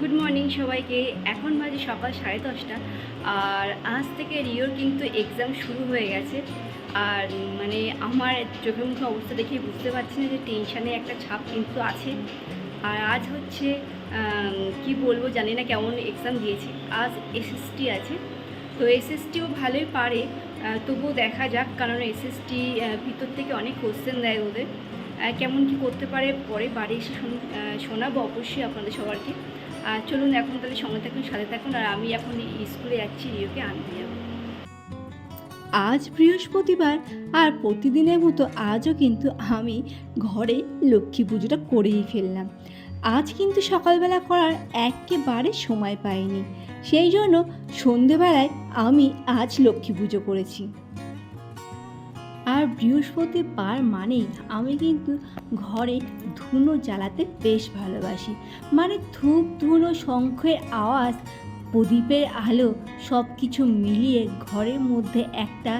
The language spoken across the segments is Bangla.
গুড মর্নিং সবাইকে। এখন বাজে সকাল 10:30। আর আজ থেকে রিওর কিন্তু এক্সাম শুরু হয়ে গেছে। আর আমার চোখের মুখে অবস্থা দেখে বুঝতে পারছি না যে টেনশানে একটা ছাপ কিন্তু আছে। আর আজ হচ্ছে কি বলবো জানি না কেমন এক্সাম দিয়েছে। আজ এসএসটি আছে, তো এসএসটিও ভালোই পারে, তবুও দেখা যাক, কারণ এসএসটি ভিতর থেকে অনেক কোশ্চেন দেয় ওদের। কেমন কি করতে পারে পরে বাড়ি এসে শোনাবো অবশ্যই আপনাদের সবারকে। চলুন এখন তাহলে সঙ্গে থাকুন, সাথে থাকুন। আর আমি এখন স্কুলে যাচ্ছি, রিওকে আনতে যাবো। আজ বৃহস্পতিবার, আর প্রতিদিনের মতো আজও কিন্তু আমি ঘরে লক্ষ্মী পুজোটা করেই ফেললাম। আজ কিন্তু সকালবেলা করার একেবারে সময় পাইনি, সেই জন্য সন্ধেবেলায় আমি আজ লক্ষ্মী পুজো করেছি। আর বৃহস্পতিবার মানেই আমি কিন্তু ঘরে ধুনো জ্বালাতে বেশ ভালোবাসি। ধূপ ধুনো শঙ্খের আওয়াজ, প্রদীপের আলো, সব কিছু মিলিয়ে ঘরের মধ্যে একটা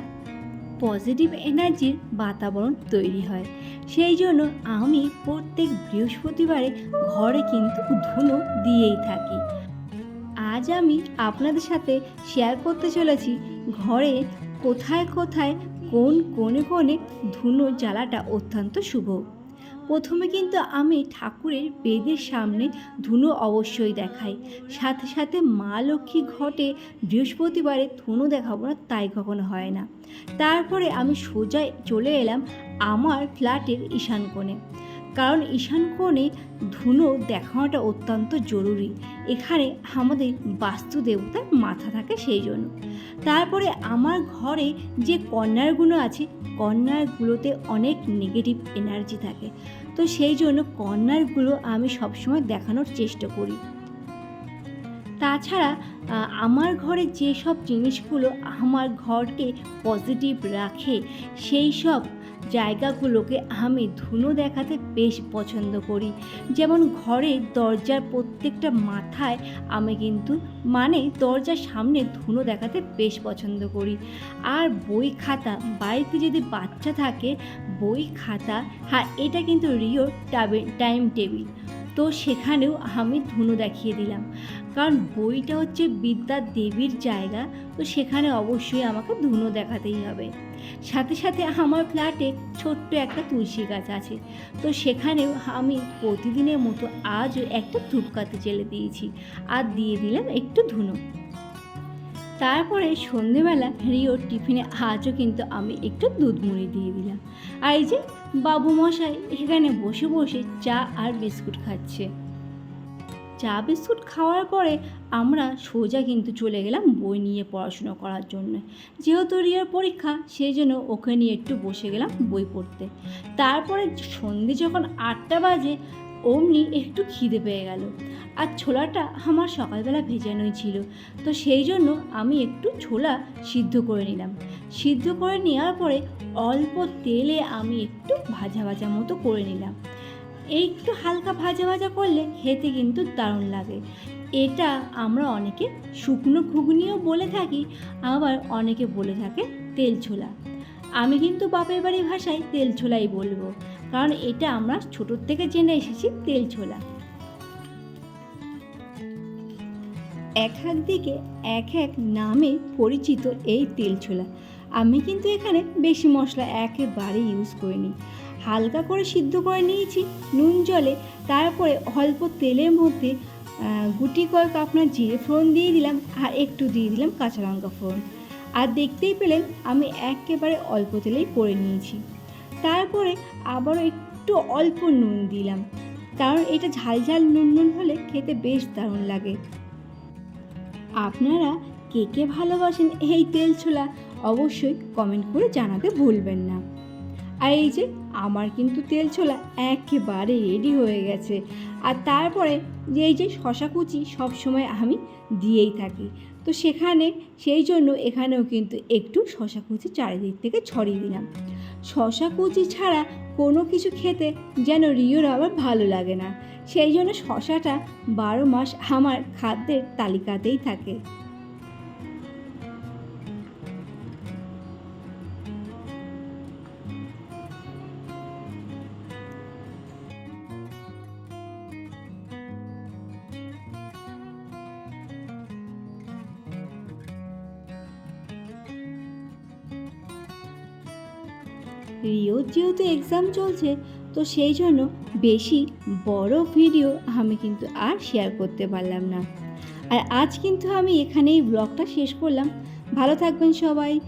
পজিটিভ এনার্জির বাতাবরণ তৈরি হয়। সেই জন্য আমি প্রত্যেক বৃহস্পতিবারে ঘরে কিন্তু ধুনো দিয়েই থাকি। আজ আমি আপনাদের সাথে শেয়ার করতে চলেছি ঘরে কোথায় কোথায় কোন কোণে কোণে ধুনো জ্বালাটা অত্যন্ত শুভ। প্রথমে কিন্তু আমি ঠাকুরের বেদের সামনে ধুনো অবশ্যই দেখাই, সাথে সাথে মা লক্ষ্মী ঘটে বৃহস্পতিবারে ধুনো দেখাবো না তাই কখনো হয় না। তারপরে আমি সোজা চলে এলাম আমার ফ্ল্যাটের ঈশান কোণে, কারণ ঈশান কোণে ধুনো দেখানোটা অত্যন্ত জরুরি। এখানে আমাদের বাস্তু দেবতার মাথা থাকে, সেই জন্য। তারপরে আমার ঘরে যে কর্নারগুলো আছে, কর্নারগুলোতে অনেক নেগেটিভ এনার্জি থাকে, তো সেই জন্য কর্নারগুলো আমি সবসময় দেখানোর চেষ্টা করি। তাছাড়া আমার ঘরে যেসব জিনিসগুলো আমার ঘরকে পজিটিভ রাখে, সেই সব জায়গাগুলোকে আমি ধুনো দেখাতে বেশ পছন্দ করি। যেমন ঘরের দরজার প্রত্যেকটা মাথায় আমি কিন্তু দরজার সামনে ধুনো দেখাতে বেশ পছন্দ করি। আর বই খাতা, বাড়িতে যদি বাচ্চা থাকে, বই খাতা, হ্যাঁ এটা কিন্তু রিওর টাইম টেবিল, তো সেখানেও আমি ধুনো দেখিয়ে দিলাম। কারণ বইটা হচ্ছে বিদ্যা দেবীর জায়গা, তো সেখানে অবশ্যই আমাকে ধুনো দেখাতেই হবে। সাথে সাথে আমার ফ্ল্যাটে ছোট্ট একটা তুলসী গাছ আছে, তো সেখানেও আমি প্রতিদিনের মতো আজও একটা ধূপকাঠি জ্বেলে দিয়েছি, আর দিয়ে দিলাম একটু ধুনো। তারপরে সন্ধেবেলা রিওর টিফিনে আজও কিন্তু আমি একটু দুধ মুড়ি দিয়ে দিলাম। আর এই যে বাবু মশাই এখানে বসে বসে চা আর বিস্কুট খাচ্ছে। চা বিস্কুট খাওয়ার পরে আমরা সোজা কিন্তু চলে গেলাম বই নিয়ে পড়াশুনো করার জন্য। যেহেতু রিয়ার পরীক্ষা, সেই জন্য ওকে নিয়ে একটু বসে গেলাম বই পড়তে। তারপরে সন্ধে যখন 8টা বাজে, অমনি একটু খিদে পেয়ে গেল। আর ছোলাটা আমার সকালবেলা ভেজানোই ছিল, তো সেই জন্য আমি একটু ছোলা সিদ্ধ করে নিলাম। সিদ্ধ করে নেওয়ার পরে অল্প তেলে আমি একটু ভাজা ভাজা মতো করে নিলাম। একটু হালকা ভাজা ভাজা করলে খেতে কিন্তু দারুণ লাগে। এটা আমরা অনেকে শুকনো ঘুগনিও বলে থাকি, আবার অনেকে বলে থাকে তেল ছোলা। আমি কিন্তু বাপের বাড়ির ভাষায় তেল ছোলাই বলবো, কারণ এটা আমরা ছোটোর থেকে জেনে এসেছি তেল ছোলা। এক এক দিকে এক এক নামে পরিচিত এই তেল ছোলা। আমি কিন্তু এখানে বেশি মশলা একেবারে ইউজ করিনি, হালকা করে সিদ্ধ করে নিয়েছি নুন জলে। তারপরে অল্প তেলের মধ্যে গুটি কয়েক আপনার জিরে ফোড়ন দিয়ে দিলাম, আর একটু দিয়ে দিলাম কাঁচা লঙ্কা ফোড়ন। আর দেখতেই পেলেন আমি একেবারে অল্প তেলেই করে নিয়েছি। তারপরে আবারও একটু অল্প নুন দিলাম, কারণ এটা ঝাল ঝাল নুন নুন হলে খেতে বেশ দারুণ লাগে। আপনারা কে কে ভালোবাসেন এই তেল ছোলা অবশ্যই কমেন্ট করে জানাতে ভুলবেন না। আর এই যে আমার কিন্তু তেল ছোলা একেবারে রেডি হয়ে গেছে। আর তারপরে এই যে শশা কুচি সবসময় আমি দিয়েই থাকি, তো সেই জন্য এখানেও কিন্তু একটু শশা কুচি চারিদিক থেকে ছড়িয়ে দিলাম। শশা কুচি ছাড়া কোনো কিছু খেতে যেন রিওর আবার ভালো লাগে না, সেই জন্য শশাটা 12 মাস আমার খাদ্যের তালিকাতেই থাকে। রিওর যেহেতু এক্সাম চলছে, তো সেই জন্য বেশি বড় ভিডিও আমি কিন্তু আর শেয়ার করতে পারলাম না। আর আজ কিন্তু আমি এখানেই ব্লগটা শেষ করলাম। ভালো থাকবেন সবাই।